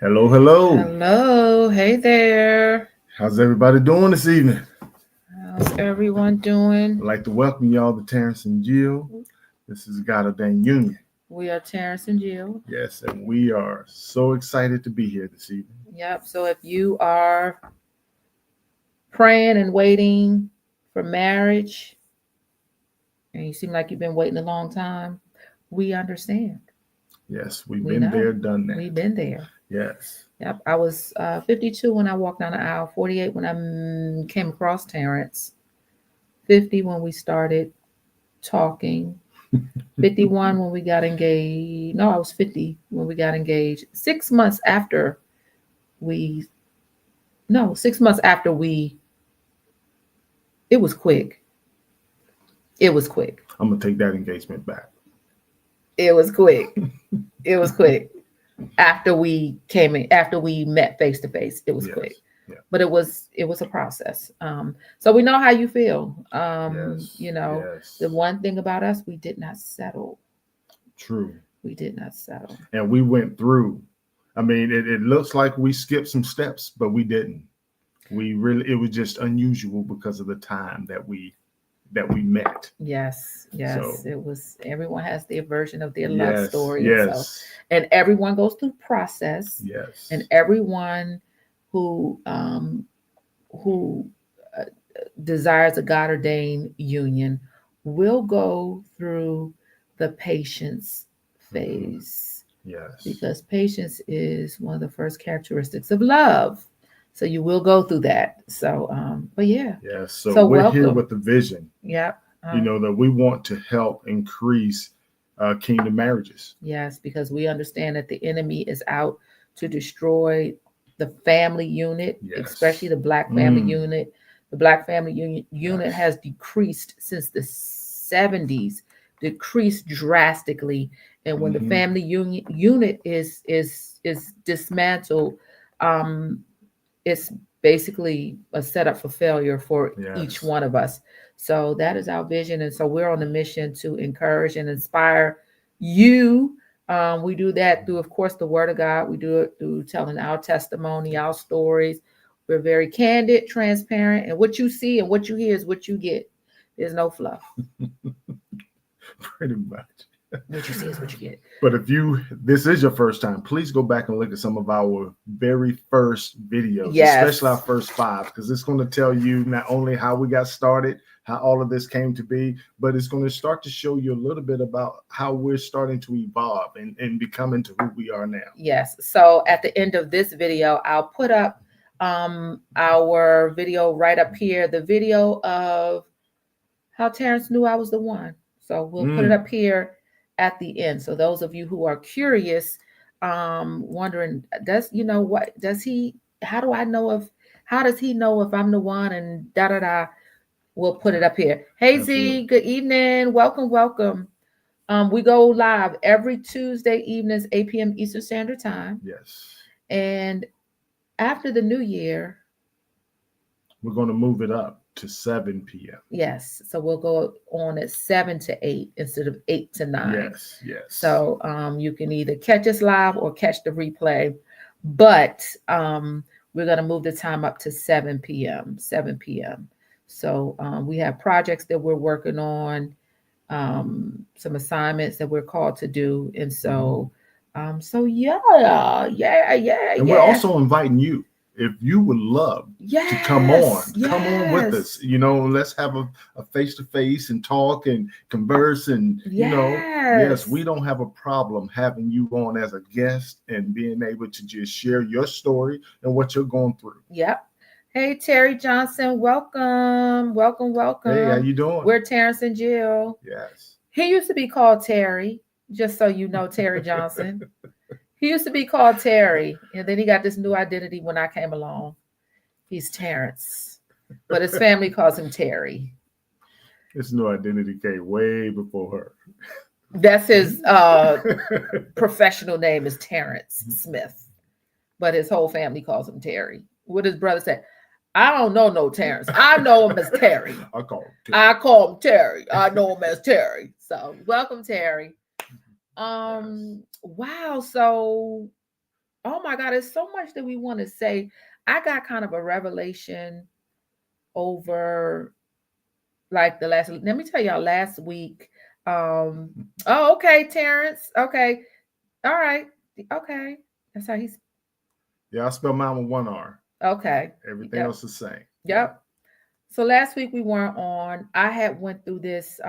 Hello, hello. Hello, hey there. How's everybody doing this evening? How's everyone I'd doing? like to welcome y'all to Terrence and Jill. This is A God-Ordained Union. We are Terrence and Jill. Yes, and we are so excited to be here this evening. Yep. So if you are praying and waiting for marriage and you seem like you've been waiting a long time, we understand. Yes, we've We been know. there, done that. We've been there. Yes. Yep. I was 52 when I walked down the aisle, 48 when I came across Terrence, 50 when we started talking, 51 when we got engaged. No, I was 50 when we got engaged. 6 months after we, no, 6 months after we, it was quick. It was quick. I'm going to take that engagement back. It was quick. It was quick. After we came in, after we met face to face, it was Yes. quick. Yeah. But it was a process. So we know how you feel. Yes. Yes. The one thing about us, we did not settle. True. We did not settle. And we went through. I mean, it looks like we skipped some steps, but we didn't. It was just unusual because of the time that we met. Yes, yes. So, It was everyone has their version of their love yes, story. yes, And everyone goes through process, yes. and everyone who um who uh, desires a God ordained union will go through the patience phase, Yes. because patience is one of the first characteristics of love. So you will go through that. So but yeah. Yes. So, So we're here welcome. with the vision, Yep. that we want to help increase kingdom marriages. Yes, because we understand that the enemy is out to destroy the family unit, Yes. especially the Black family Mm. unit. The Black family unit Yes. has decreased since the 70s, decreased drastically. And when the Mhm. family unit is dismantled, um, it's basically a setup for failure for each Yes. one of us. So that is our vision. And so we're on a mission to encourage and inspire you. We do that through, of course, the Word of God. We do it through telling our testimony, our stories. We're very candid, transparent, and what you see and what you hear is what you get. There's no fluff. Pretty much. What you see is what you get. But if this is your first time, please go back and look at some of our very first videos, Yes. especially our first 5, because it's going to tell you not only how we got started, how all of this came to be, but it's going to start to show you a little bit about how we're starting to evolve and become into who we are now. Yes. So at the end of this video, I'll put up our video right up here, the video of how Terrence knew I was the one. So we'll put it up here at the end. So those of you who are curious, wondering, how do I know how does he know if I'm the one, and da da da, we'll put it up here. Hey Absolutely. Z, good evening. Welcome, welcome. We go live every Tuesday evenings, 8 p.m. Eastern Standard Time. Yes. And after the new year, we're going to move it up to 7 p.m. Yes. So we'll go on at 7 to 8 instead of 8 to 9. Yes, yes. So you can either catch us live or catch the replay. But we're going to move the time up to 7 p.m. 7 p.m. So we have projects that we're working on, some assignments that we're called to do. And so, yeah. And we're also inviting you. If you would love to come on with us, let's have a face-to-face and talk and converse. And, yes, we don't have a problem having you on as a guest and being able to just share your story and what you're going through. Yep. Hey, Terry Johnson, welcome, welcome, welcome. Hey, how you doing? We're Terrence and Jill. Yes. He used to be called Terry, just so you know, Terry Johnson. He used to be called Terry, and then he got this new identity when I came along. He's Terrence, but his family calls him Terry. His new identity came way before her. That's his professional name is Terrence Smith, but his whole family calls him Terry. What his brother said, I don't know no Terrence. I know him as Terry. I call him Terry. I know him as Terry. So welcome, Terry. Wow. So oh my God, there's so much that we want to say. I got kind of a revelation over like the last, let me tell y'all, last week. Oh, okay, Terrence. Okay. All right. Okay. That's how he's. Yeah, I spell mine with one R. Okay. Everything else is the same. Yep. So last week we weren't on. I had went through this,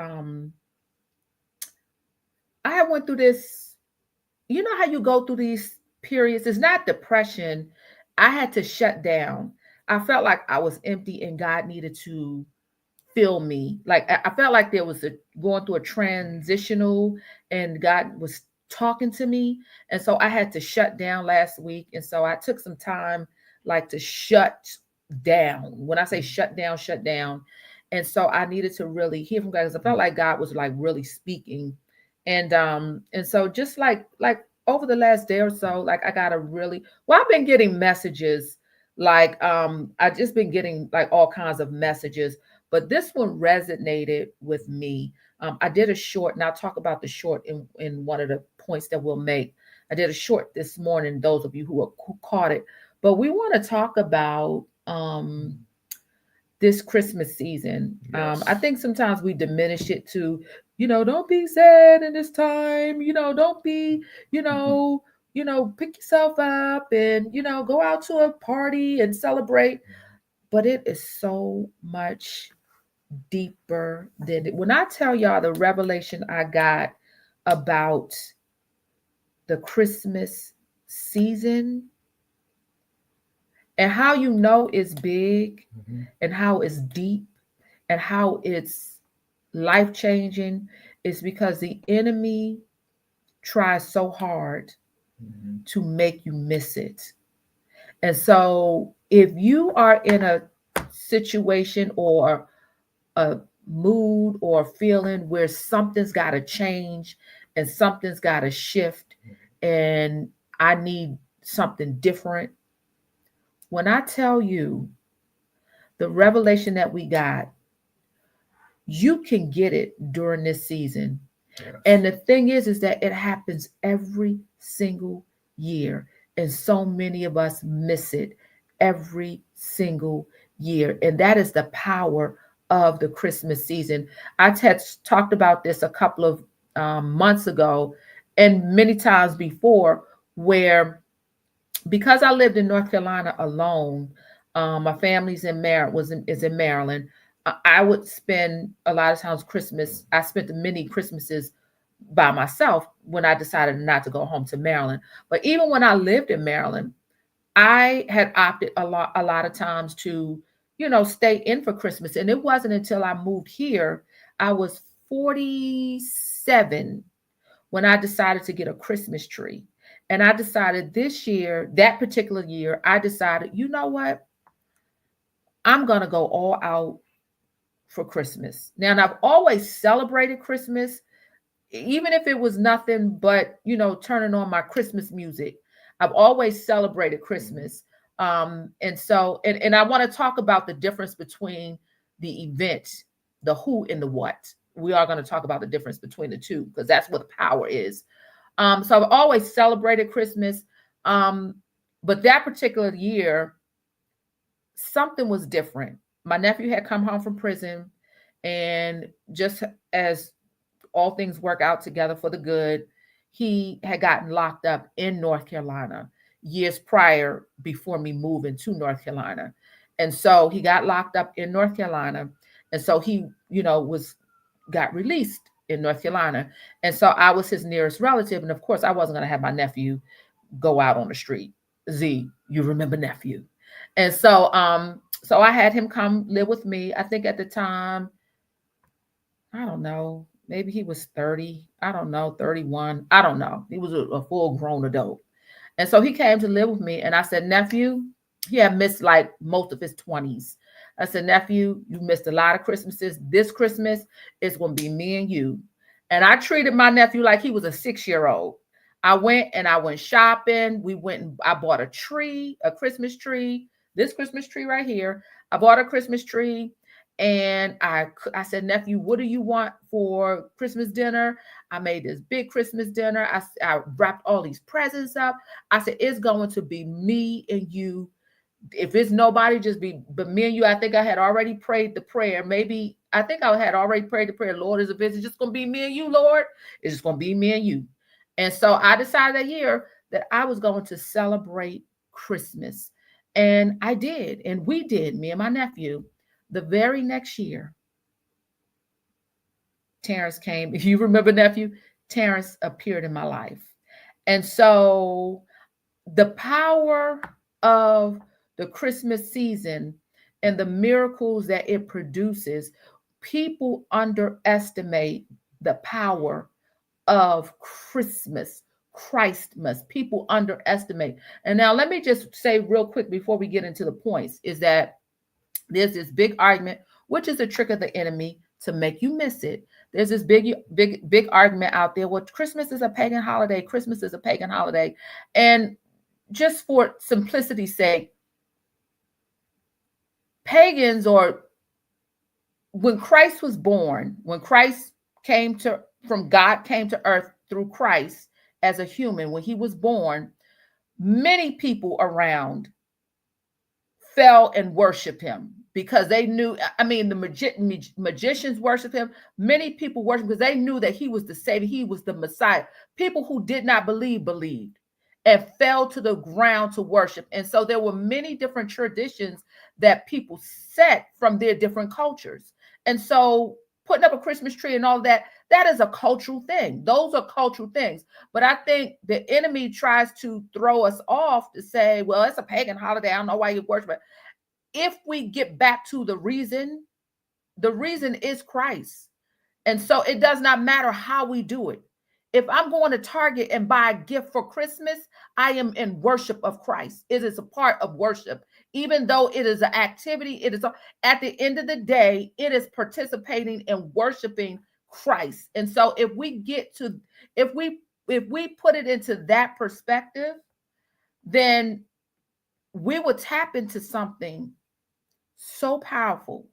you know how you go through these periods? It's not depression. I had to shut down. I felt like I was empty and God needed to fill me. Like I felt like there was a going through a transitional and God was talking to me. And so I had to shut down last week. And so I took some time like to shut down. When I say shut down, shut down. And so I needed to really hear from God because I felt like God was like really speaking. And so just like over the last day or so, like I got a really well, I've been getting messages like I just been getting like all kinds of messages, but this one resonated with me. I did a short, and I'll talk about the short in one of the points that we'll make. I did a short this morning, those of you who caught it. But we want to talk about this Christmas season. Yes. I think sometimes we diminish it to, don't be sad in this time, don't be, pick yourself up and, go out to a party and celebrate. But it is so much deeper than it. When I tell y'all the revelation I got about the Christmas season and how you know it's big and how it's deep and how it's life changing, is because the enemy tries so hard to make you miss it. And so if you are in a situation or a mood or feeling where something's got to change and something's got to shift and I need something different, when I tell you the revelation that we got, you can get it during this season. Yes. And the thing is that it happens every single year. And so many of us miss it every single year. And that is the power of the Christmas season. I had talked about this a couple of months ago and many times before, where because I lived in North Carolina alone, my family's is in Maryland. I would spend a lot of times Christmas. I spent many Christmases by myself when I decided not to go home to Maryland. But even when I lived in Maryland, I had opted a lot of times to, stay in for Christmas. And it wasn't until I moved here, I was 47 when I decided to get a Christmas tree. And I decided this year, that particular year, I decided, you know what? I'm going to go all out for Christmas. Now, and I've always celebrated Christmas, even if it was nothing but, turning on my Christmas music. I've always celebrated Christmas. And so, and I want to talk about the difference between the event, the who and the what. We are going to talk about the difference between the two, because that's what power is. So I've always celebrated Christmas. But that particular year, something was different. My nephew had come home from prison, and just as all things work out together for the good, he had gotten locked up in North Carolina years prior, before me moving to North Carolina. And so he got locked up in North Carolina. And so he, got released in North Carolina. And so I was his nearest relative. And of course, I wasn't going to have my nephew go out on the street. Z, you remember nephew. And so, so I had him come live with me. I think at the time, I don't know, maybe he was 30. I don't know, 31. I don't know. He was a full grown adult. And so he came to live with me. And I said, nephew, he had missed like most of his 20s. I said, nephew, you missed a lot of Christmases. This Christmas is going to be me and you. And I treated my nephew like he was a 6-year-old. I went shopping. I bought a tree, a Christmas tree, this Christmas tree right here. I bought a Christmas tree. And I said, nephew, what do you want for Christmas dinner? I made this big Christmas dinner. I wrapped all these presents up. I said, it's going to be me and you. If it's nobody, just be but me and you. I think I had already prayed the prayer. Maybe I think I had already prayed the prayer. Lord, if it's just going to be me and you, Lord, it's just going to be me and you. And so I decided that year that I was going to celebrate Christmas. And I did. And we did, me and my nephew. The very next year, Terrence came. If you remember, nephew, Terrence appeared in my life. And so the power of the Christmas season and the miracles that it produces, people underestimate the power of Christmas, Christmas. People underestimate. And now let me just say real quick before we get into the points, is that there's this big argument, which is a trick of the enemy to make you miss it. There's this big argument out there. Well, Christmas is a pagan holiday. Christmas is a pagan holiday. And just for simplicity's sake, pagans, or when Christ was born, when Christ from God came to earth through Christ as a human, when he was born, many people around fell and worshiped him because they knew, I mean, the magicians worshiped him. Many people worshiped because they knew that he was the Savior, he was the Messiah. People who did not believe, believed and fell to the ground to worship. And so there were many different traditions that people set from their different cultures. And so putting up a Christmas tree and all that, that is a cultural thing. Those are cultural things. But I think the enemy tries to throw us off to say, well, it's a pagan holiday. I don't know why you worship it. If we get back to the reason is Christ. And so it does not matter how we do it. If I'm going to Target and buy a gift for Christmas, I am in worship of Christ. It is a part of worship. Even though it is an activity, it is at the end of the day, it is participating in worshiping Christ. And so if we put it into that perspective, then we will tap into something so powerful.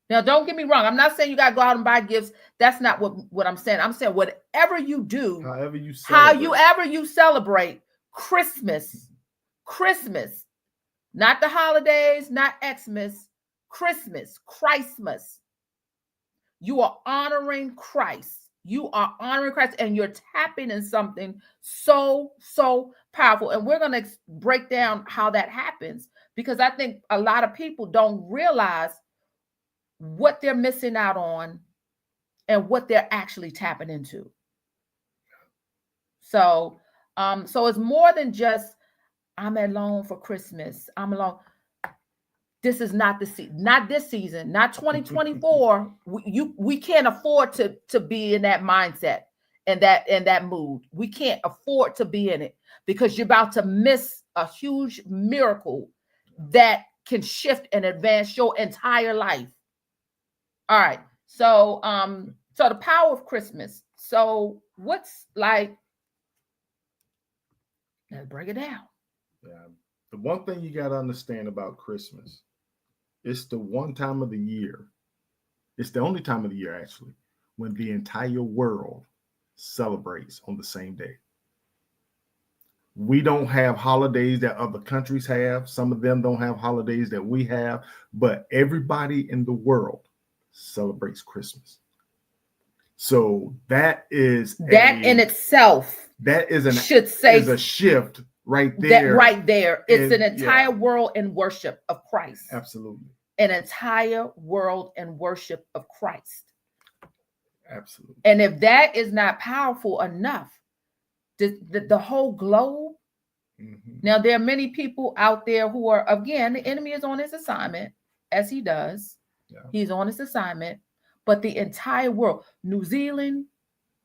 Now, don't get me wrong. I'm not saying you got to go out and buy gifts. That's not what I'm saying. I'm saying whatever you do, however you celebrate Christmas, not the holidays, not Xmas, Christmas, Christmas. You are honoring Christ. You are honoring Christ, and you're tapping in something so, so powerful. And we're going to break down how that happens, because I think a lot of people don't realize what they're missing out on and what they're actually tapping into. So it's more than just, I'm alone for Christmas. I'm alone. This is not this season, not 2024. We can't afford to be in that mindset and that mood. We can't afford to be in it, because you're about to miss a huge miracle that can shift and advance your entire life. All right. So the power of Christmas. So what's like, let's break it down. Yeah. The one thing you got to understand about Christmas, it's the one time of the year. It's the only time of the year, actually, when the entire world celebrates on the same day. We don't have holidays that other countries have. Some of them don't have holidays that we have, but everybody in the world celebrates Christmas. So that is in itself. That is a shift right there. That right there. It's an entire world in worship of Christ. Absolutely. An entire world in worship of Christ. Absolutely. And if that is not powerful enough, the whole globe. Mm-hmm. Now, there are many people out there who are, again, the enemy is on his assignment, as he does. Yeah. He's on his assignment, but the entire world, New Zealand,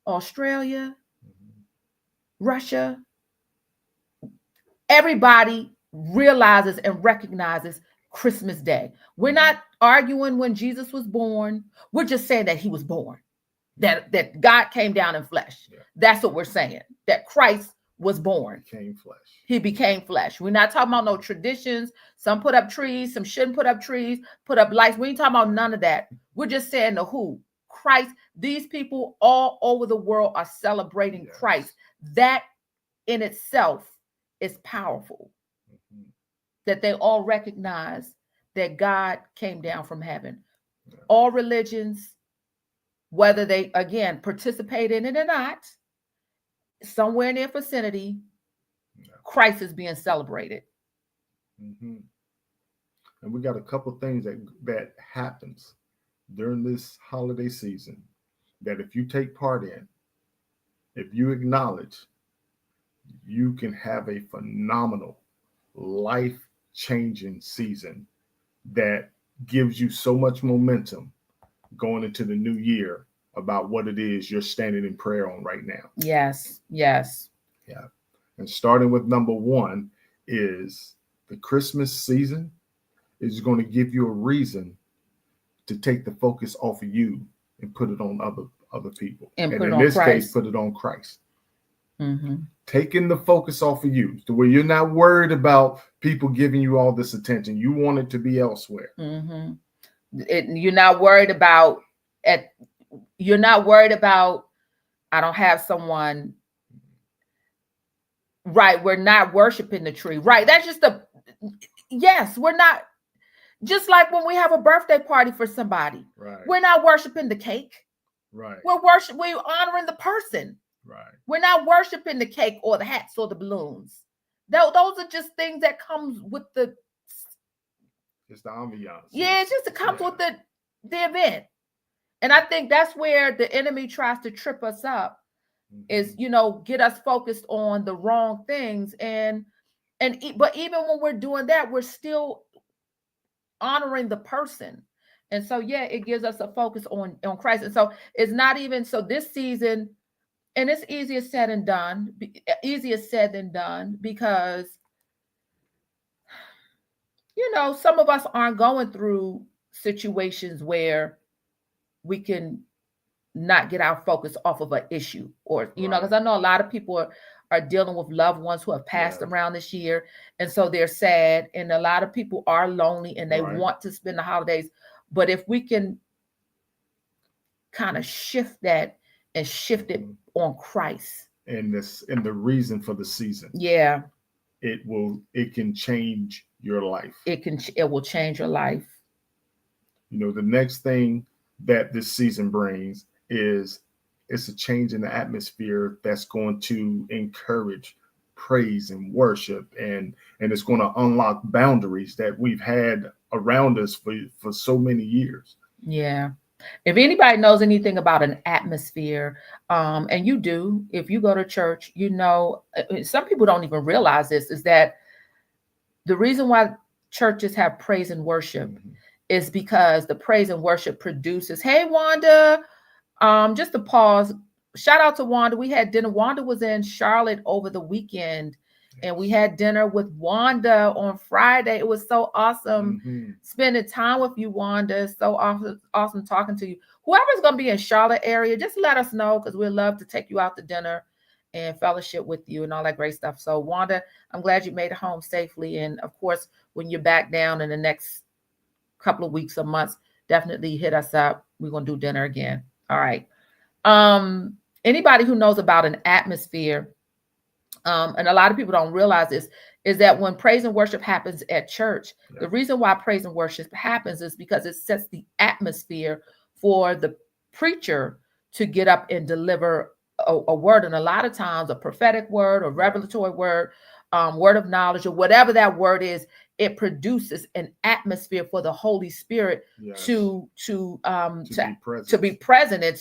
Australia, mm-hmm. Russia, everybody realizes and recognizes Christmas Day. We're not arguing when Jesus was born. We're just saying that he was born, that God came down in flesh. Yeah. That's what we're saying, that Christ was born. Became flesh. He became flesh. We're not talking about no traditions. Some put up trees, some shouldn't put up trees, put up lights. We ain't talking about none of that. We're just saying the who. Christ. These people all over the world are celebrating Christ. That in itself is powerful. That they all recognize that God came down from heaven. All religions, whether they, again, participate in it or not, somewhere in their vicinity, Christ is being celebrated. And we got a couple things that happens during this holiday season that if you take part in, if you acknowledge, you can have a phenomenal, life-changing season that gives you so much momentum going into the new year about what it is you're standing in prayer on right now. Yes. Yeah. And starting with number one is the Christmas season is going to give you a reason to take the focus off of you and put it on other people. And in this case, put it on Christ. Taking the focus off of you to where you're not worried about people giving you all this attention. You want it to be elsewhere. You're not worried about I don't have someone. Right. We're not worshiping the tree. Right. That's just we're not. Just like when we have a birthday party for somebody, we're not worshiping the cake. Right. We're honoring the person. Right. We're not worshiping the cake or the hats or the balloons. Those are just things that comes with the. It's the ambiance. Yeah, it comes with the event. And I think that's where the enemy tries to trip us up, is, get us focused on the wrong things. But even when we're doing that, we're still honoring the person. And so, it gives us a focus on Christ. And so it's not even, so this season, and it's easier said than done because, some of us aren't going through situations where we can not get our focus off of an issue, or, because I know a lot of people are dealing with loved ones who have passed around this year. And so they're sad. And a lot of people are lonely and they want to spend the holidays. But if we can kind of shift that and shift it on Christ. And the reason for the season. Yeah. It can change your life. It will change your life. The next thing that this season brings is it's a change in the atmosphere that's going to encourage praise and worship, and it's going to unlock boundaries that we've had around us for so many years. Yeah. If anybody knows anything about an atmosphere, and you do, if you go to church, some people don't even realize this, is that the reason why churches have praise and worship is because the praise and worship produces. Hey, Wanda, just to pause, shout out to Wanda. We had dinner. Wanda was in Charlotte over the weekend, and we had dinner with Wanda on Friday. It was so awesome spending time with you, Wanda. So awesome talking to you. Whoever's going to be in Charlotte area, just let us know, because we'd love to take you out to dinner and fellowship with you and all that great stuff. So Wanda, I'm glad you made it home safely. And of course, when you're back down in the next couple of weeks or months, definitely hit us up. We're going to do dinner again. All right. Anybody who knows about an atmosphere, and a lot of people don't realize this, is that when praise and worship happens at church, the reason why praise and worship happens is because it sets the atmosphere for the preacher to get up and deliver a word. And a lot of times a prophetic word, or revelatory word, word of knowledge, or whatever that word is, it produces an atmosphere for the Holy Spirit to be present, and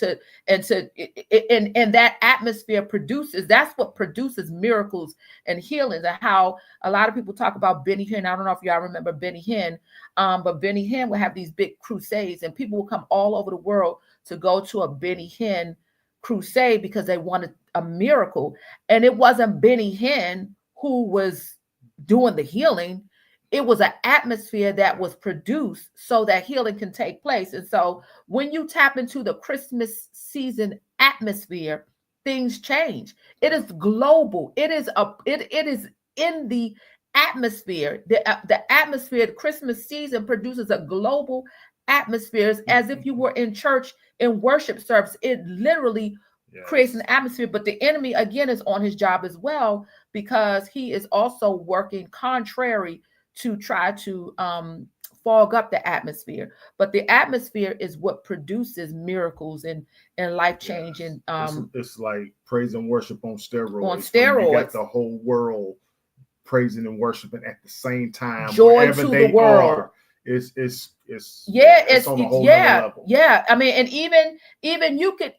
that atmosphere produces. That's what produces miracles and healings. And how a lot of people talk about Benny Hinn. I don't know if y'all remember Benny Hinn, but Benny Hinn would have these big crusades, and people will come all over the world to go to a Benny Hinn crusade because they wanted a miracle. And it wasn't Benny Hinn who was doing the healing. It was an atmosphere that was produced so that healing can take place. And so when you tap into the Christmas season atmosphere, things change. It is global. It is in the atmosphere. The atmosphere, the Christmas season produces a global atmosphere. It's as if you were in church in worship service. It literally creates an atmosphere. But the enemy, again, is on his job as well, because he is also working contrary to try to fog up the atmosphere. But the atmosphere is what produces miracles and life change. And it's like praise and worship on steroids. On steroids, you got the whole world praising and worshiping at the same time. Joy to the world. It's on a whole level. Yeah. I mean, and even you could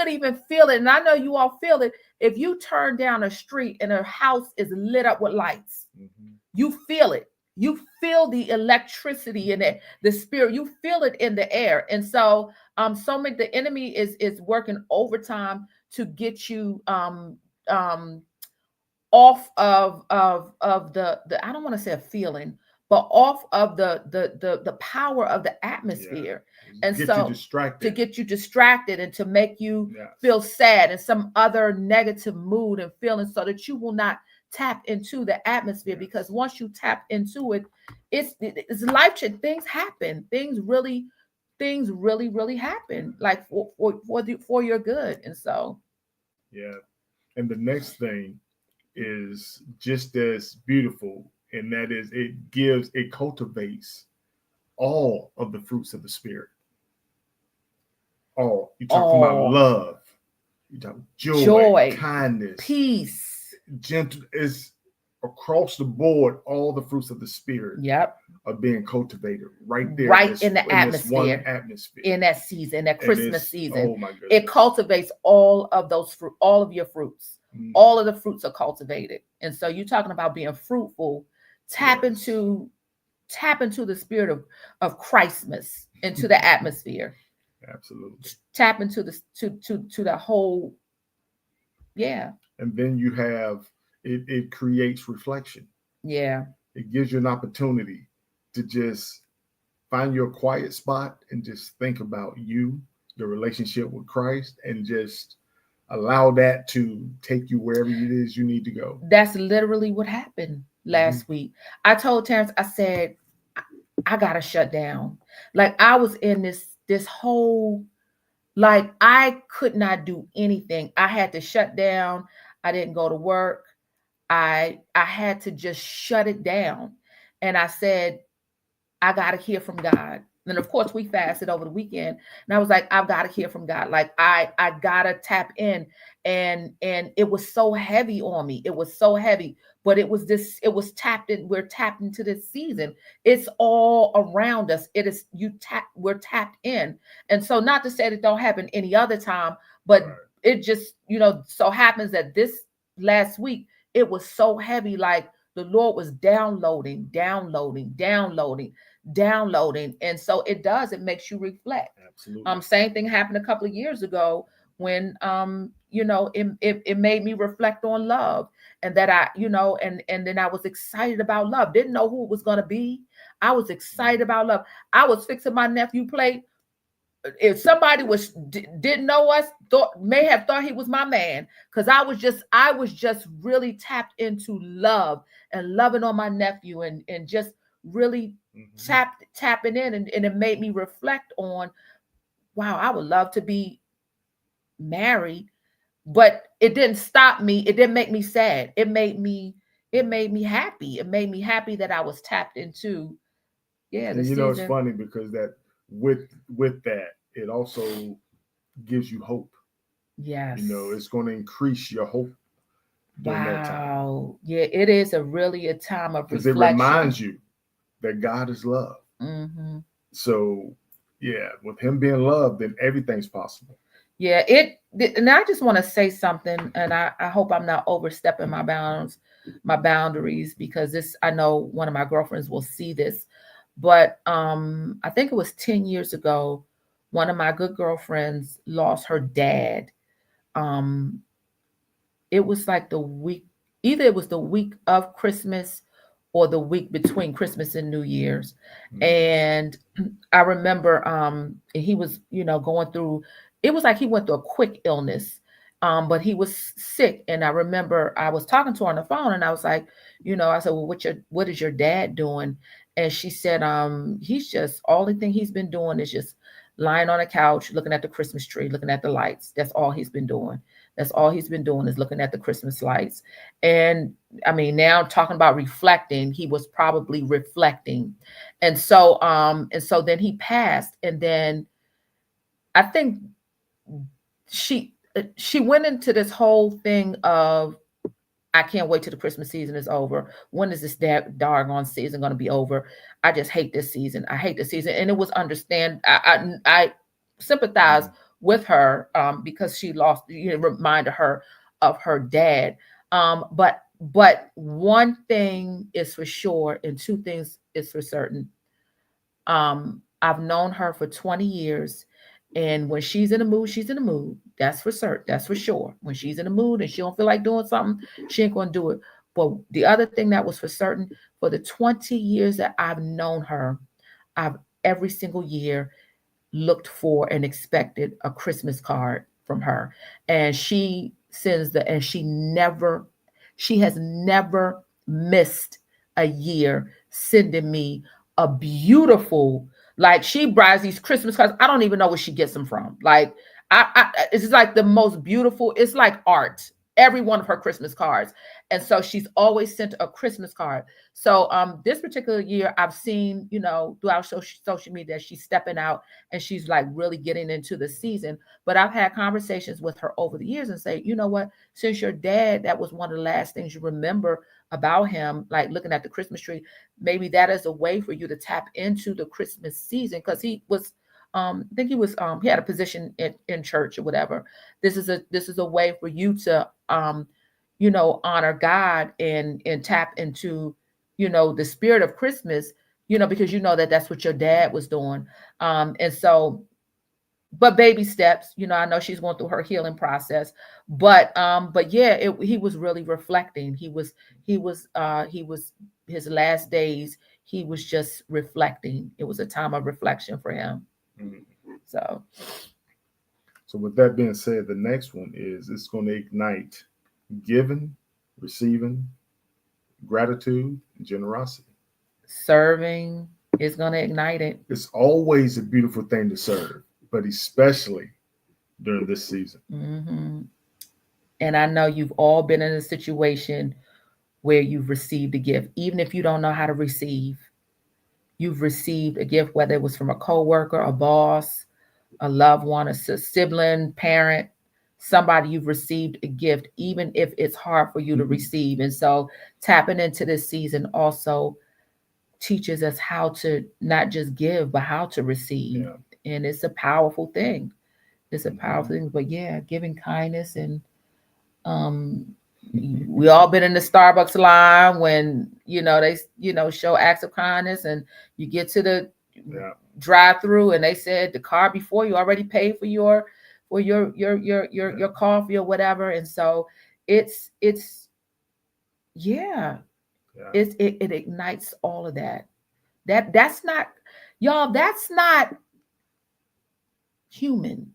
even feel it, and I know you all feel it. If you turn down a street and a house is lit up with lights, you feel it. You feel the electricity in it, the spirit. You feel it in the air, and so the enemy is working overtime to get you off of the I don't want to say a feeling, but off of the power of the atmosphere. And so to get you distracted and to make you feel sad and some other negative mood and feeling, so that you will not tap into the atmosphere. Because once you tap into it, it's life change. Things happen. Things really happen, like for your good. And so and the next thing is just as beautiful, and that is it cultivates all of the fruits of the Spirit. All. You talk about love, you talk joy, kindness, peace, gentle. Is across the board, all the fruits of the Spirit are being cultivated right there, in the atmosphere, in that season, that Christmas season. Oh my goodness. It cultivates all of those fruit, all of your fruits. All of the fruits are cultivated. And so you're talking about being fruitful. Tap into the spirit of Christmas, into the atmosphere. Absolutely. Tap into the whole. Yeah. And then you have it creates reflection. Yeah. It gives you an opportunity to just find your quiet spot and just think about your relationship with Christ, and just allow that to take you wherever it is you need to go. That's literally what happened last week. I told Terrence, I said, I gotta shut down. Like, I was in this whole, like, I could not do anything. I had to shut down. I didn't go to work. I had to just shut it down. And I said, I gotta hear from God. And of course, we fasted over the weekend, and I was like, I've got to hear from God. Like, I gotta tap in, and it was so heavy on me. It was so heavy, but it was tapped in. We're tapped into this season. It's all around us. We're tapped in. And so, not to say that don't happen any other time, but it just, so happens that this last week, it was so heavy. Like, the Lord was downloading. And so it makes you reflect. Absolutely. Same thing happened a couple of years ago when it made me reflect on love, and that and then I was excited about love. Didn't know who it was going to be. I was excited about love. I was fixing my nephew plate. If somebody didn't know us, may have thought he was my man, because I was just really tapped into love and loving on my nephew, and just really tapping in, and it made me reflect on, wow, I would love to be married. But it didn't stop me. It didn't make me sad. It made me happy. It made me happy that I was tapped into. Yeah, and it's funny because that with that, it also gives you hope. Yes. It's going to increase your hope during that time. Yeah, it is really a time of reflection. Because it reminds you that God is love. So, with him being love, then everything's possible. Yeah, and I just want to say something, and I hope I'm not overstepping my boundaries, because I know one of my girlfriends will see this. But I think it was 10 years ago, one of my good girlfriends lost her dad. It was like either it was the week of Christmas or the week between Christmas and New Year's. And I remember he was, going through, it was like he went through a quick illness. But he was sick. And I remember I was talking to her on the phone and I was like, I said, well, what is your dad doing? And she said, he's just, only thing he's been doing is just lying on a couch, looking at the Christmas tree, looking at the lights. That's all he's been doing. That's all he's been doing is looking at the Christmas lights. And I mean, now talking about reflecting, he was probably reflecting. And so then he passed. And then I think she went into this whole thing of, I can't wait till the Christmas season is over. When is this doggone season going to be over? I just hate this season. I hate this season. And it was I sympathize with her because she lost, reminded her of her dad. But one thing is for sure, and two things is for certain. I've known her for 20 years. And when she's in the mood, she's in the mood. That's for certain. That's for sure. When she's in the mood and she don't feel like doing something, she ain't going to do it. But the other thing that was for certain, for the 20 years that I've known her, I've every single year looked for and expected a Christmas card from her. And she sends and she has never missed a year sending me a beautiful, like, she buys these Christmas cards. I don't even know where she gets them from. Like, it's like the most beautiful. It's like art. Every one of her Christmas cards. And so she's always sent a Christmas card. So this particular year, I've seen, throughout social media, she's stepping out and she's like really getting into the season. But I've had conversations with her over the years and say, you know what, since your dad, that was one of the last things you remember about him, like looking at the Christmas tree, maybe that is a way for you to tap into the Christmas season. Because he was, I think he had a position in church or whatever. This is a way for you to, honor God and tap into, the spirit of Christmas, because that's what your dad was doing. And so, but baby steps, I know she's going through her healing process, but yeah, he was really reflecting. He was his last days. He was just reflecting. It was a time of reflection for him. So with that being said, the next one is, it's going to ignite giving, receiving, gratitude, and generosity. Serving is going to ignite it. It's always a beautiful thing to serve, but especially during this season. Mm-hmm. And I know you've all been in a situation where you've received a gift, even if you don't know how to receive. You've received a gift, whether it was from a coworker, a boss, a loved one, a sibling, parent, somebody. You've received a gift, even if it's hard for you to receive. And so tapping into this season also teaches us how to not just give, but how to receive. Yeah. And it's a powerful thing. It's a powerful thing. But yeah, giving kindness. And we all been in the Starbucks line when, they, show acts of kindness, and you get to the drive-through and they said the car before you already paid for your coffee or whatever. And so it ignites all of that. That's not, y'all, that's not human.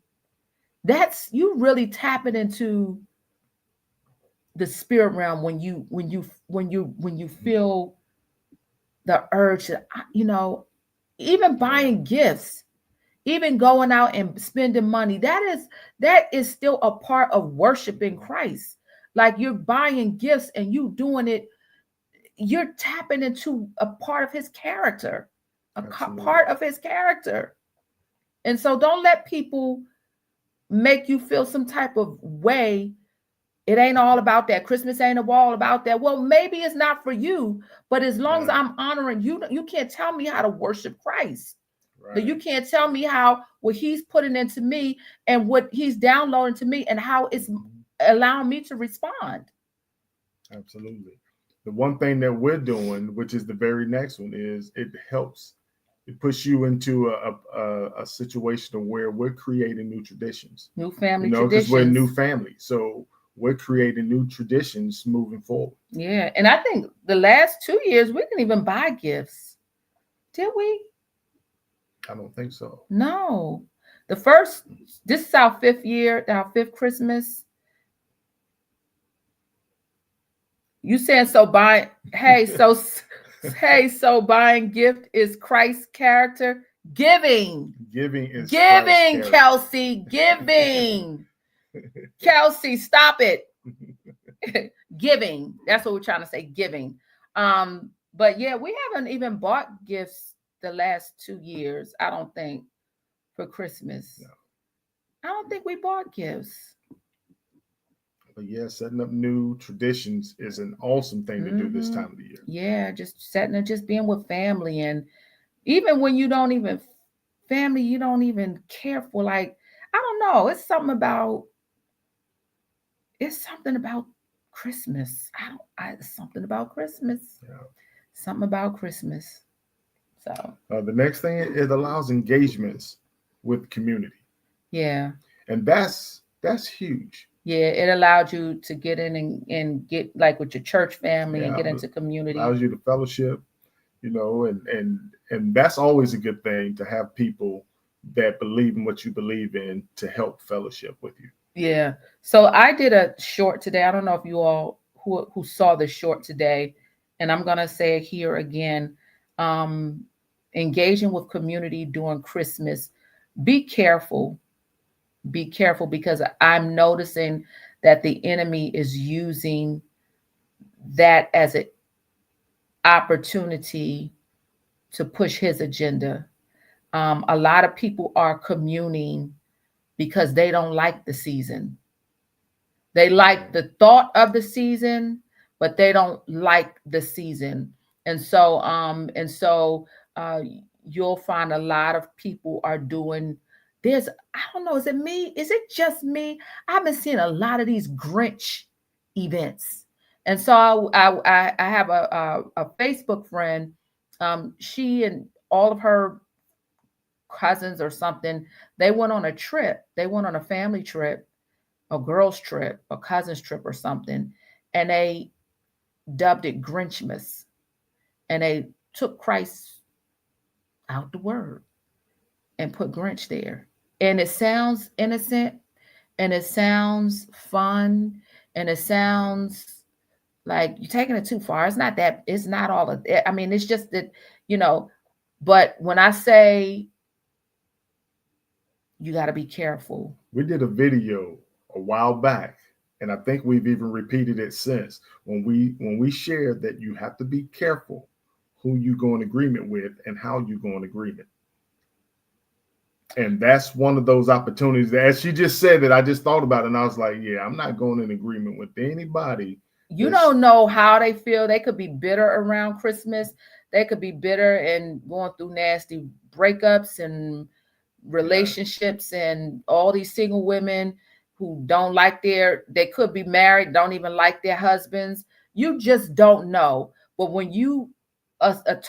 That's, you really tapping into the spirit realm when you feel the urge to, even buying gifts, even going out and spending money, that is still a part of worshiping Christ. Like, you're buying gifts and you doing it, you're tapping into a part of his character, part of his character. And so don't let people make you feel some type of way. It ain't all about that. Christmas ain't all about that. Well, maybe it's not for you, but as long as I'm honoring you, you can't tell me how to worship Christ. Right. You can't tell me how what he's putting into me and what he's downloading to me and how it's allowing me to respond. Absolutely. The one thing that we're doing, which is the very next one, is it puts you into a situation where we're creating new traditions. New family traditions. Because we're a new family. So we're creating new traditions moving forward. Yeah. And I think the last 2 years, we didn't even buy gifts. Did we? I don't think so. No. This is our 5th year, our 5th Christmas. You saying so buying? So buying gift is Christ's character. Giving is giving, Kelsey, giving. Kelsey, stop it. Giving. That's what we're trying to say. Giving. But yeah, we haven't even bought gifts the last 2 years. I don't think for Christmas. No. I don't think we bought gifts. But yeah, setting up new traditions is an awesome thing to do this time of the year. Yeah, just setting it, just being with family, and even when you don't even family, you don't even care for. Like, I don't know. It's something about Christmas. It's something about Christmas. Yeah. Something about Christmas. So the next thing, it allows engagements with community. Yeah. And that's huge. Yeah, it allowed you to get in and get like with your church family and get into community. Allows you to fellowship, and that's always a good thing, to have people that believe in what you believe in to help fellowship with you. Yeah. So I did a short today. I don't know if you all who saw the short today, and I'm gonna say it here again. Engaging with community during Christmas. Be careful. Be careful, because I'm noticing that the enemy is using that as an opportunity to push his agenda. A lot of people are communing because they don't like the season. They like the thought of the season, but they don't like the season. And so you'll find a lot of people are doing I don't know, is it me? Is it just me? I've been seeing a lot of these Grinch events. And so I have a Facebook friend. She and all of her cousins or something, they went on a trip. They went on a family trip, a girls' trip, a cousin's trip or something, and they dubbed it Grinchmas. And they took Christ out the word and put Grinch there. And it sounds innocent, and it sounds fun, and it sounds like you're taking it too far. It's not all of it. I mean, it's just that, but when I say you got to be careful. We did a video a while back, and I think we've even repeated it since, when we shared that you have to be careful who you go in agreement with and how you go in agreement. And that's one of those opportunities that, as she just said it, I just thought about it, and I was like, yeah, I'm not going in agreement with anybody. You don't know how they feel. They could be bitter around Christmas. They could be bitter and going through nasty breakups and relationships, and all these single women who don't like they could be married, don't even like their husbands. You just don't know. But when you a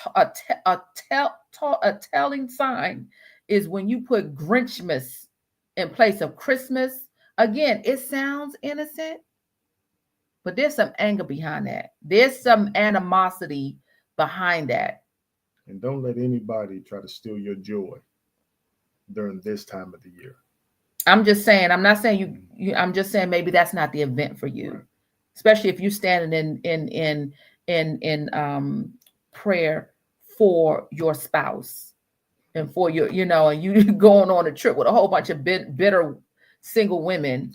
telling sign is when you put Grinchmas in place of Christmas. Again, it sounds innocent, but there's some anger behind that. There's some animosity behind that. And don't let anybody try to steal your joy during this time of the year. I'm just saying, I'm not saying you I'm just saying maybe that's not the event for you. Right. Especially if you're standing in prayer for your spouse and for your, and you going on a trip with a whole bunch of bitter single women.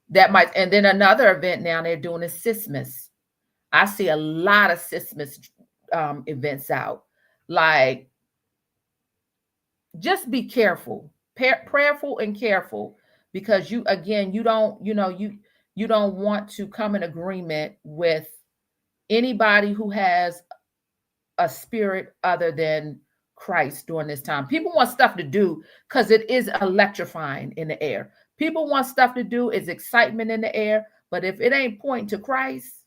That might, and then another event now they're doing is Sismas. I see a lot of Sismas events out. Like, just be careful, prayerful and careful, because you don't want to come in agreement with anybody who has a spirit other than Christ during this time. People want stuff to do because it is electrifying in the air. People want stuff to do, it's excitement in the air, but if it ain't pointing to Christ,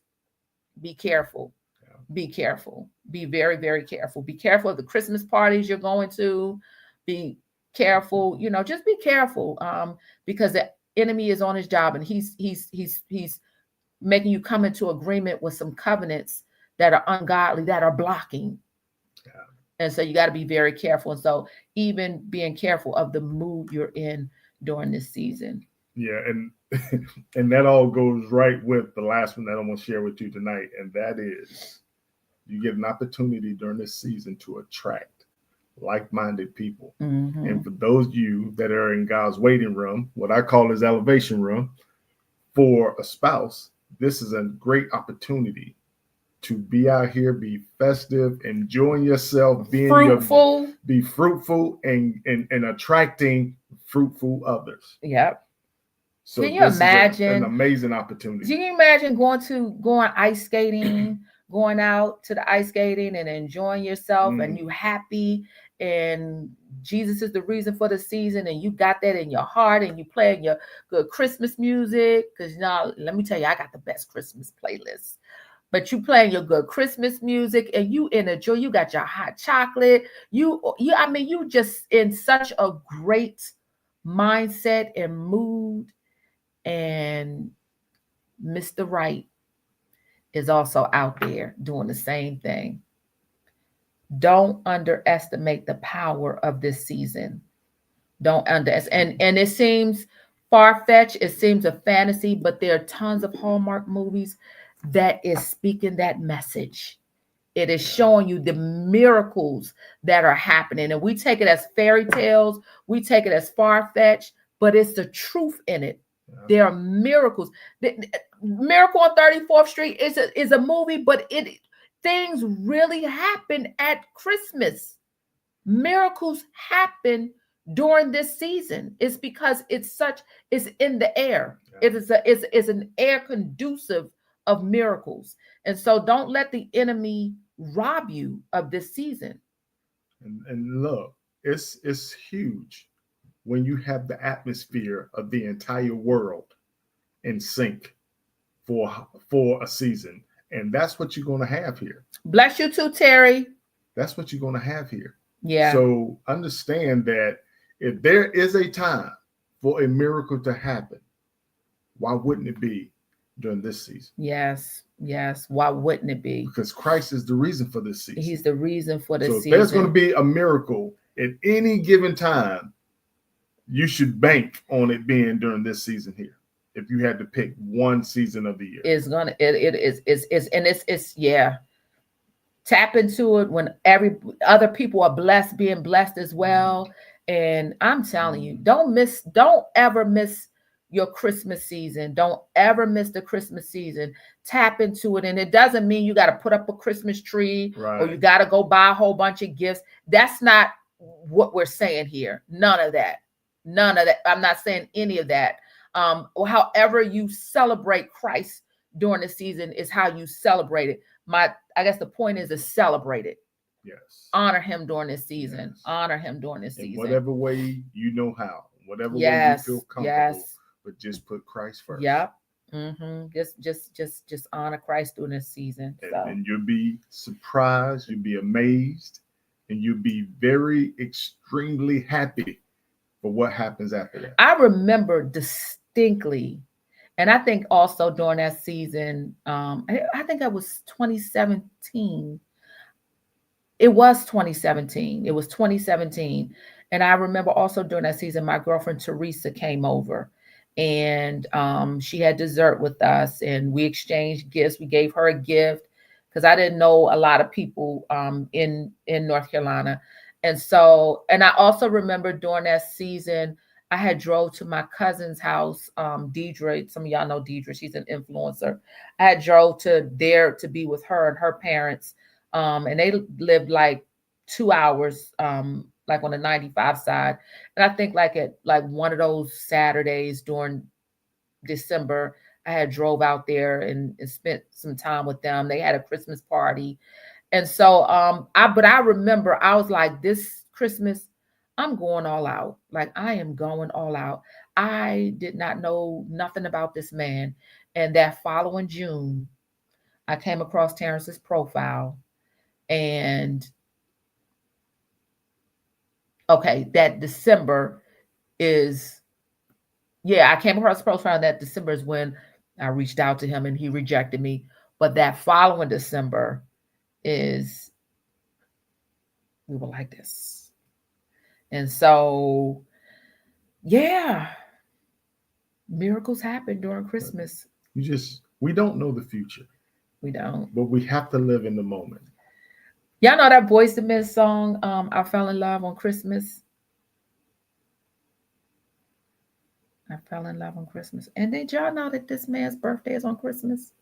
be careful. Yeah. Be careful. Be very, very careful. Be careful of the Christmas parties you're going to. Be careful, just be careful, because the enemy is on his job, and he's making you come into agreement with some covenants that are ungodly, that are blocking. Yeah. And so you got to be very careful. And so even being careful of the mood you're in during this season. Yeah, and and that all goes right with the last one that I'm going to share with you tonight, and that is you get an opportunity during this season to attract like-minded people. Mm-hmm. And for those of you that are in God's waiting room, what I call his elevation room, for a spouse, this is a great opportunity to be out here, be festive, enjoying yourself, be fruitful and attracting fruitful others. Yep. So can you imagine an amazing opportunity? Can you imagine going ice skating, going out to the ice skating and enjoying yourself, and you happy, and Jesus is the reason for the season, and you got that in your heart, and you playing your good Christmas music? Because now, let me tell you, I got the best Christmas playlist. But you playing your good Christmas music, and you in a joy. You got your hot chocolate. I mean, you just in such a great mindset and mood. And Mr. Right is also out there doing the same thing. Don't underestimate the power of this season. Don't underestimate. And it seems far-fetched, it seems a fantasy, but there are tons of Hallmark movies that is speaking that message. It is showing you the miracles that are happening. And we take it as fairy tales, we take it as far-fetched, but it's the truth in it. There are miracles. Miracle on 34th Street is a movie, but things really happen at Christmas. Miracles happen during this season. It's because it's in the air. It is an air conducive of miracles. And so don't let the enemy rob you of this season. And look, it's huge when you have the atmosphere of the entire world in sync for a season. And that's what you're going to have here. Bless you too, Terry. That's what you're going to have here. Yeah. So understand that if there is a time for a miracle to happen, why wouldn't it be during this season? Yes. Yes. Why wouldn't it be? Because Christ is the reason for this season. He's the reason for this season. So if there's going to be a miracle at any given time, you should bank on it being during this season here. If you had to pick one season of the year, it's yeah. Tap into it when every other people are being blessed as well. And I'm telling you, don't ever miss your Christmas season. Don't ever miss the Christmas season. Tap into it. And it doesn't mean you got to put up a Christmas tree or you got to go buy a whole bunch of gifts. That's not what we're saying here. None of that. I'm not saying any of that. However you celebrate Christ during the season is how you celebrate it. I guess the point is to celebrate it. Yes. Honor him during this season. Yes. Honor him during this season. Whatever way you know how. Whatever way you feel comfortable. Yes. But just put Christ first. Yep. Mm-hmm. Just honor Christ during this season. And you'll be surprised. You'll be amazed. And you'll be very extremely happy for what happens after that. I remember distinctly. And I think also during that season, I think that was 2017. It was 2017. And I remember also during that season, my girlfriend Teresa came over and she had dessert with us and we exchanged gifts. We gave her a gift because I didn't know a lot of people in North Carolina. And I also remember during that season, I had drove to my cousin's house, Deidre. Some of y'all know Deidre. She's an influencer. I had drove to there to be with her and her parents. And they lived like 2 hours, like on the 95 side. And I think like at like one of those Saturdays during December, I had drove out there and spent some time with them. They had a Christmas party. And so, but I remember I was like, this Christmas, I'm going all out. Like I am going all out. I did not know nothing about this man. And that following June, I came across Terrence's profile and okay, that December is, I came across the profile that December is when I reached out to him and he rejected me. But that following December is, we were like this. And so, Miracles happen during Christmas. We don't know the future. We don't. But we have to live in the moment. Y'all know that Boyz II Men song, I Fell in Love on Christmas? I fell in love on Christmas. And did y'all know that this man's birthday is on Christmas?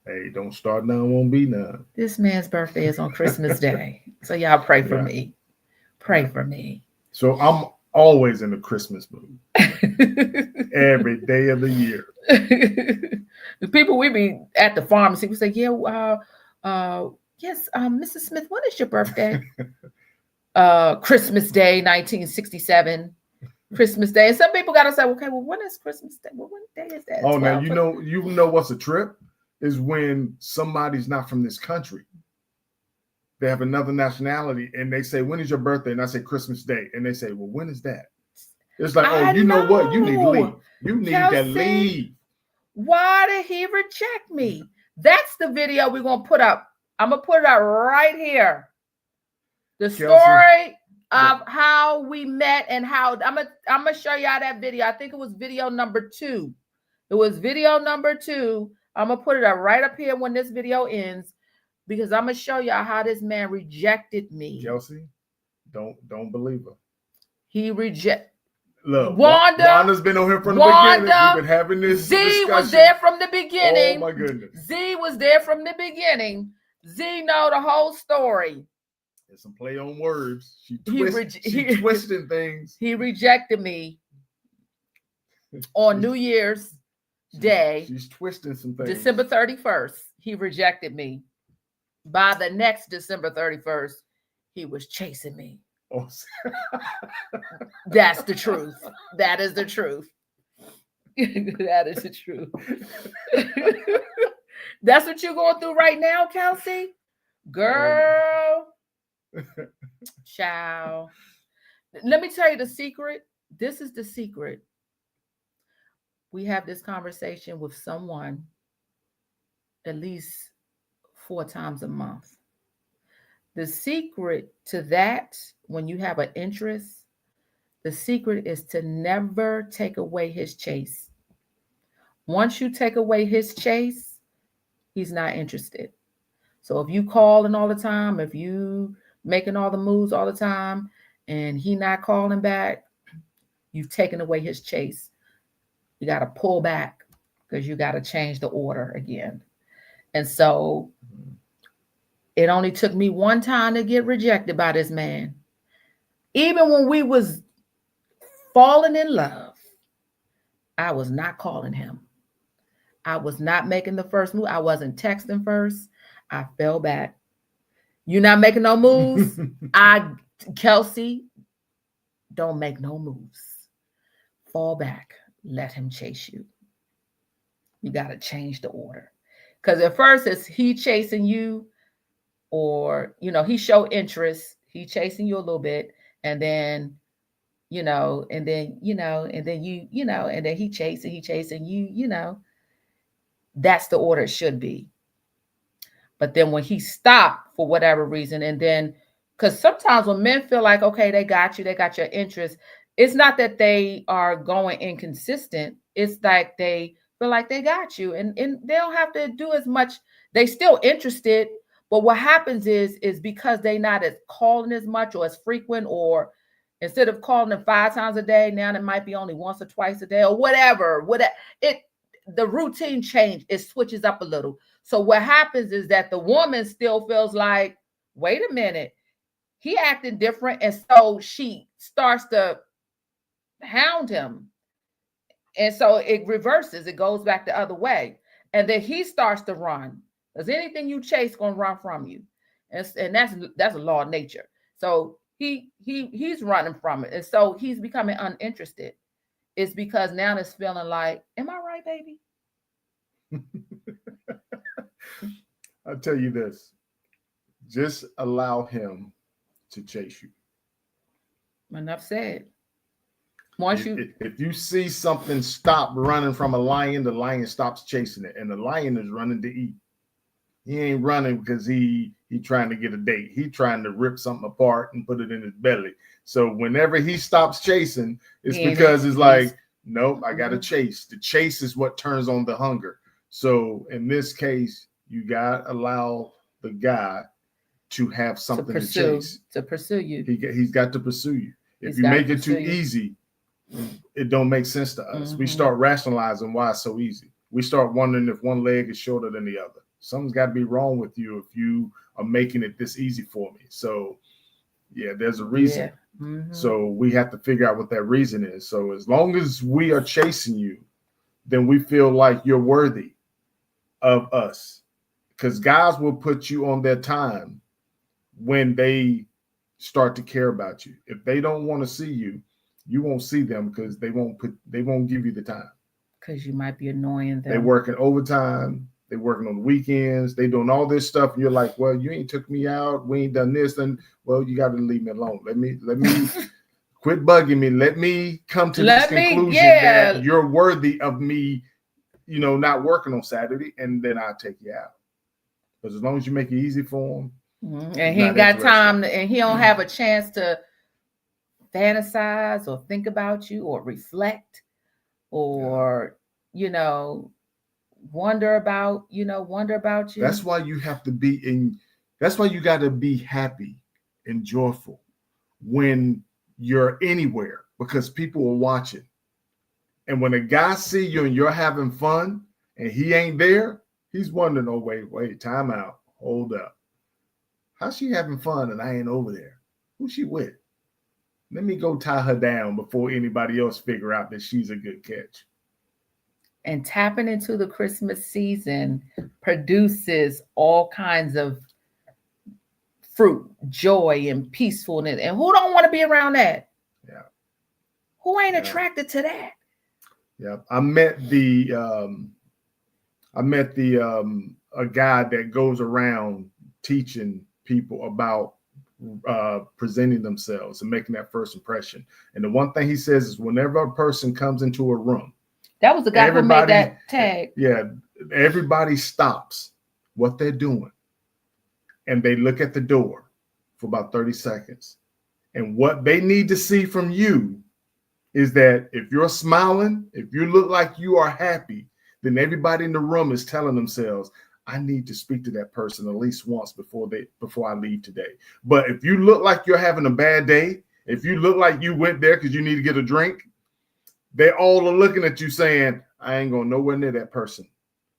Hey, don't start now, won't be now. This man's birthday is on Christmas Day. So y'all pray for me. Pray for me. So I'm always in the Christmas mood. Every day of the year. The people we be at the pharmacy, we say, yes, Mrs. Smith, when is your birthday? Christmas Day, 1967. Christmas Day. And some people gotta say, okay, well, when is Christmas Day? Well, what day is that? Oh, now you know what's a trip? Is when somebody's not from this country. They have another nationality and they say, when is your birthday? And I say Christmas Day. And they say, well, when is that? It's like, oh, you know what? You need to leave. You need to leave. Why did he reject me? That's the video we're gonna put up. I'm gonna put it up right here. The story of how we met and how I'm gonna show y'all that video. I think it was video number 2. It was video number 2. I'm gonna put it up right up here when this video ends, because I'm gonna show y'all how this man rejected me. Kelsey, don't believe her. He rejected. Look, Wanda's been on here from the beginning. We've been having this discussion. Was there from the beginning. Oh my goodness. Z was there from the beginning. Z know the whole story. There's some play on words. She twisting things. He rejected me on New Year's Day. She's twisting some things. December 31st, he rejected me. By the next December 31st, he was chasing me. Oh. That's the truth. That is the truth. That is the truth. That's what you're going through right now, Kelsey? Girl. Child. Let me tell you the secret. This is the secret. We have this conversation with someone at least 4 times a month. The secret to that, when you have an interest, the secret is to never take away his chase. Once you take away his chase, he's not interested. So if you calling all the time, if you making all the moves all the time, and he not calling back, you've taken away his chase. You got to pull back because you got to change the order again. And so it only took me one time to get rejected by this man. Even when we was falling in love, I was not calling him. I was not making the first move. I wasn't texting first. I fell back. You're not making no moves? Kelsey, don't make no moves. Fall back. Let him chase you. You got to change the order. Because at first it's he chasing you, or, he show interest. He chasing you a little bit. And then, and then he chasing you, That's the order it should be. But then when he stopped for whatever reason, and then, because sometimes when men feel like, okay, they got your interest, it's not that they are going inconsistent. It's like they feel like they got you, and they don't have to do as much. They still interested, but what happens is because they not as calling as much or as frequent, or instead of calling them 5 times a day, now it might be only once or twice a day or whatever. The routine change, it switches up a little. So what happens is that the woman still feels like, wait a minute, he acting different. And so she starts to hound him. And so it reverses, it goes back the other way. And then he starts to run. Because anything you chase gonna run from you. And that's a law of nature. So he's running from it. And so he's becoming uninterested. It's because now it's feeling like, am I right, baby? I'll tell you this. Just allow him to chase you. Enough said. If you see something stop running from a lion, the lion stops chasing it, and the lion is running to eat. He ain't running because he trying to get a date. He trying to rip something apart and put it in his belly. So whenever he stops chasing, it's because it's like, Nope, I got to chase. The chase is what turns on the hunger. So in this case, you got to allow the guy to have something to chase. To pursue you. He's got to pursue you. If you make it too easy, it don't make sense to us. We start rationalizing why it's so easy. We start wondering if one leg is shorter than the other. Something's got to be wrong with you if you are making it this easy for me. So, yeah, there's a reason. Yeah. So we have to figure out what that reason is. So as long as we are chasing you, then we feel like you're worthy of us. Because guys will put you on their time when they start to care about you. If they don't want to see you, you won't see them because they won't give you the time. Because you might be annoying them. They're working overtime. They're working on the weekends. They're doing all this stuff. And you're like, well, you ain't took me out. We ain't done this. And well, you got to leave me alone. Let me quit bugging me. Let me come to this conclusion that you're worthy of me, not working on Saturday. And then I'll take you out. Because as long as you make it easy for him. And he ain't got time and he don't have a chance to fantasize or think about you or reflect or, wonder about you. That's why you have to that's why you got to be happy and joyful when you're anywhere because people are watching. And when a guy see you and you're having fun and he ain't there, he's wondering, oh, wait, time out. Hold up. How's she having fun and I ain't over there? Who's she with? Let me go tie her down before anybody else figure out that she's a good catch. And tapping into the Christmas season produces all kinds of fruit, joy, and peacefulness. And who don't want to be around that? Yeah. Who ain't attracted to that? Yeah. I met a guy that goes around teaching people about presenting themselves and making that first impression. And the one thing he says is whenever a person comes into a room, that was the guy who made that tag. Yeah, everybody stops what they're doing and they look at the door for about 30 seconds. And what they need to see from you is that if you're smiling, if you look like you are happy, then everybody in the room is telling themselves, I need to speak to that person at least once before I leave today. But if you look like you're having a bad day, if you look like you went there because you need to get a drink, they all are looking at you saying, I ain't going nowhere near that person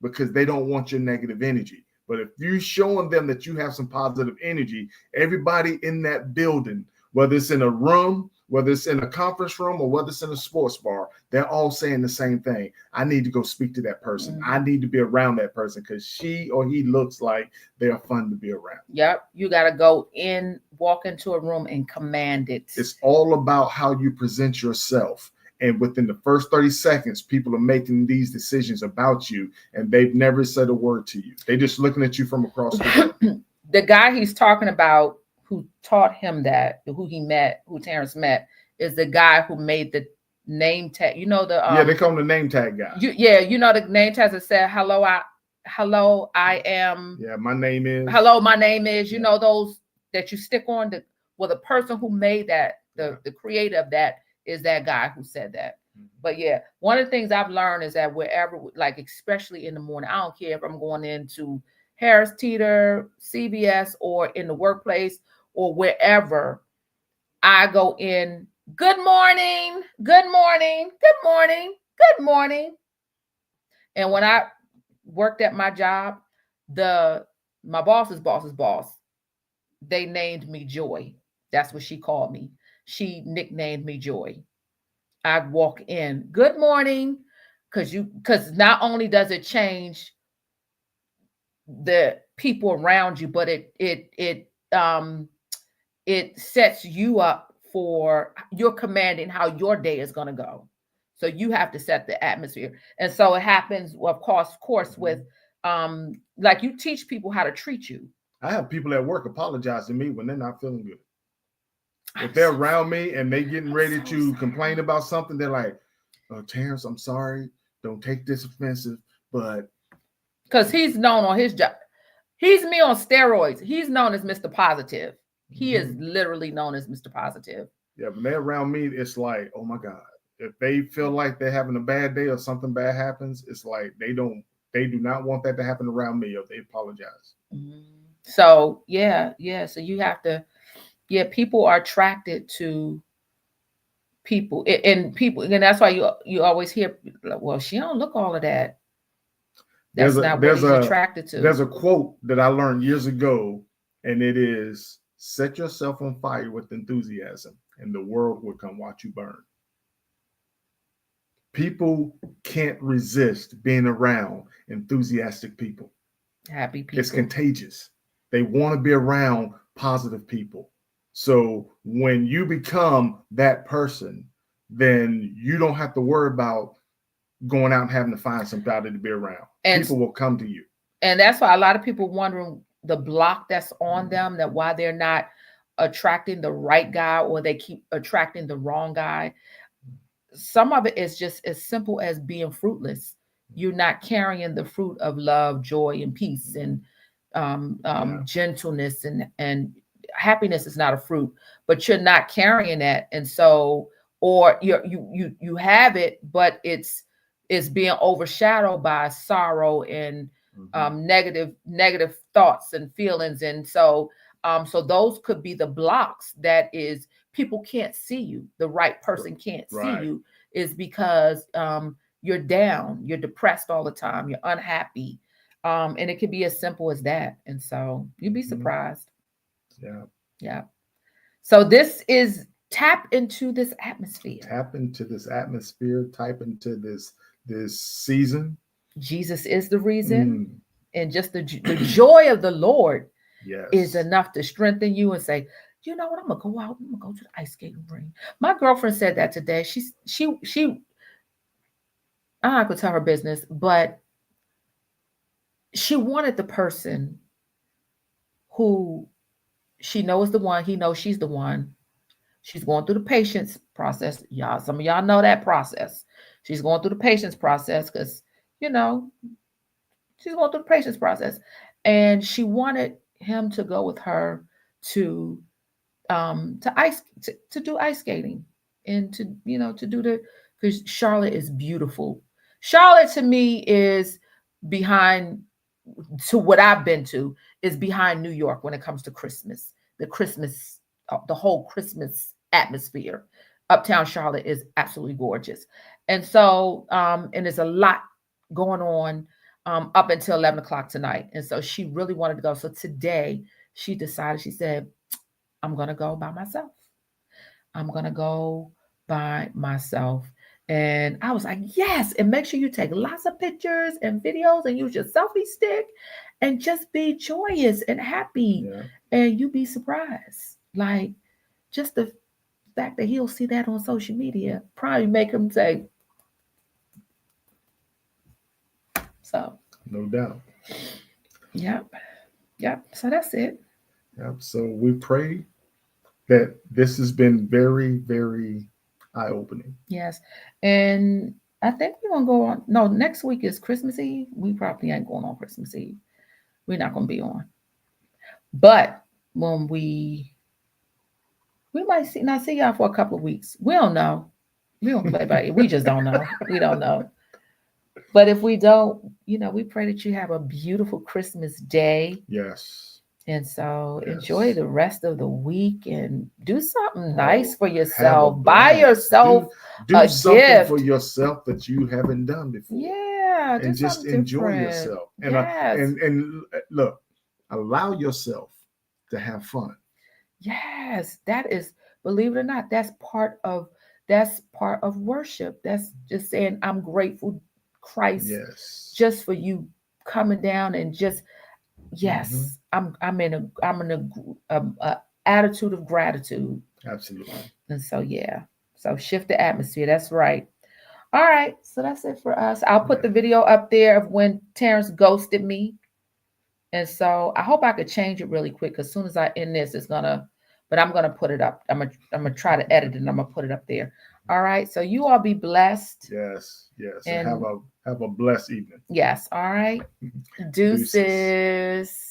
because they don't want your negative energy. But if you're showing them that you have some positive energy, everybody in that building, whether it's in a room, whether it's in a conference room, or whether it's in a sports bar, they're all saying the same thing. I need to go speak to that person. I need to be around that person because she or he looks like they're fun to be around. Yep. You got to walk into a room and command it. It's all about how you present yourself. And within the first 30 seconds, people are making these decisions about you and they've never said a word to you. They're just looking at you from across the room. The guy he's talking about who taught him that, who Terrence met, is the guy who made the name tag. They call him the name tag guy. The name tag that said, hello, I am. Yeah, my name is. Hello, my name is. Those that you stick on. The person who made that, the creator of that, is that guy who said that. But yeah, one of the things I've learned is that wherever, like especially in the morning, I don't care if I'm going into Harris Teeter, CVS, or in the workplace or wherever, I go in, good morning, good morning, good morning, good morning. And when I worked at my job, my boss's boss, they named me Joy. That's what she called me. She nicknamed me Joy. I'd walk in, good morning, because not only does it change the people around you, but it sets you up for you're commanding how your day is going to go. So you have to set the atmosphere. And so it happens, of course, with like you teach people how to treat you. I have people at work apologize to me when they're not feeling good. If they're around me and they getting ready to complain about something, they're like, oh, Terrence, I'm sorry. Don't take this offensive, but. Because he's known on his job. He's me on steroids. He's known as Mr. Positive. He is literally known as Mr. Positive. Yeah, when they're around me, it's like, oh my God. If they feel like they're having a bad day or something bad happens, it's like they do not want that to happen around me, or they apologize. So yeah. So you have to, people are attracted to people, and people, and that's why you always hear, well, she don't look all of that. That's not what he's attracted to. There's a quote that I learned years ago, and it is, set yourself on fire with enthusiasm, and the world will come watch you burn. People can't resist being around enthusiastic people. Happy people. It's contagious. They want to be around positive people. So when you become that person, then you don't have to worry about going out and having to find somebody to be around. And people will come to you. And that's why a lot of people wondering the block that's on them, that why they're not attracting the right guy, or they keep attracting the wrong guy. Some of it is just as simple as being fruitless. You're not carrying the fruit of love, joy, and peace, and gentleness, and happiness is not a fruit, but you're not carrying that. And so, or you have it, but it's being overshadowed by sorrow and negative thoughts and feelings. And so those could be the blocks. That is, people can't see you. The right person can't see you, is because you're down, you're depressed all the time, you're unhappy. And it could be as simple as that. And so you'd be surprised. Yeah. So this is tap into this atmosphere. Tap into this atmosphere. Type into this season. Jesus is the reason. And just the joy of the Lord is enough to strengthen you and say, you know what, I'm gonna go out, I'm gonna go to the ice skating ring. My girlfriend said that today. She I'm not gonna tell her business, but she wanted the person who she knows the one, he knows she's the one. She's going through the patience process. Y'all, some of y'all know that process. She's going through the patience process because, she's going through the patience process. And she wanted him to go with her to do ice skating, and to do because Charlotte is beautiful. Charlotte to me is behind, to what I've been to, is behind New York when it comes to Christmas. The whole Christmas atmosphere. Uptown Charlotte is absolutely gorgeous. And so, and there's a lot going on up until 11 o'clock tonight. And so she really wanted to go. So today she decided, she said, I'm going to go by myself. I'm going to go by myself. And I was like, yes. And make sure you take lots of pictures and videos and use your selfie stick and just be joyous and happy. Yeah. And you'd be surprised. Like, just the fact that he'll see that on social media probably make him say, so. No doubt. Yep. So that's it. Yep. So we pray that this has been very, very eye-opening. Yes. And I think we're going to go on. No, next week is Christmas Eve. We probably ain't going on Christmas Eve. We're not going to be on. But when we might not see y'all for a couple of weeks. We don't know. We don't play by it. We just don't know. We don't know. But if we don't, we pray that you have a beautiful Christmas day. Yes. And so enjoy the rest of the week and do something nice for yourself. Buy yourself do something gift for yourself that you haven't done before. Yeah. And just enjoy yourself. And, and look, allow yourself to have fun. Yes, that is, believe it or not, that's part of worship. That's just saying, I'm grateful, Christ, just for you coming down and just, I'm in a attitude of gratitude. Absolutely. And so, so shift the atmosphere. That's right. All right. So that's it for us. I'll put the video up there of when Terrence ghosted me. And so I hope I could change it really quick, because as soon as I end this, but I'm going to put it up. I'm going to try to edit it, and I'm going to put it up there. All right. So you all be blessed. Yes. And have a blessed evening. Yes. All right. Deuces.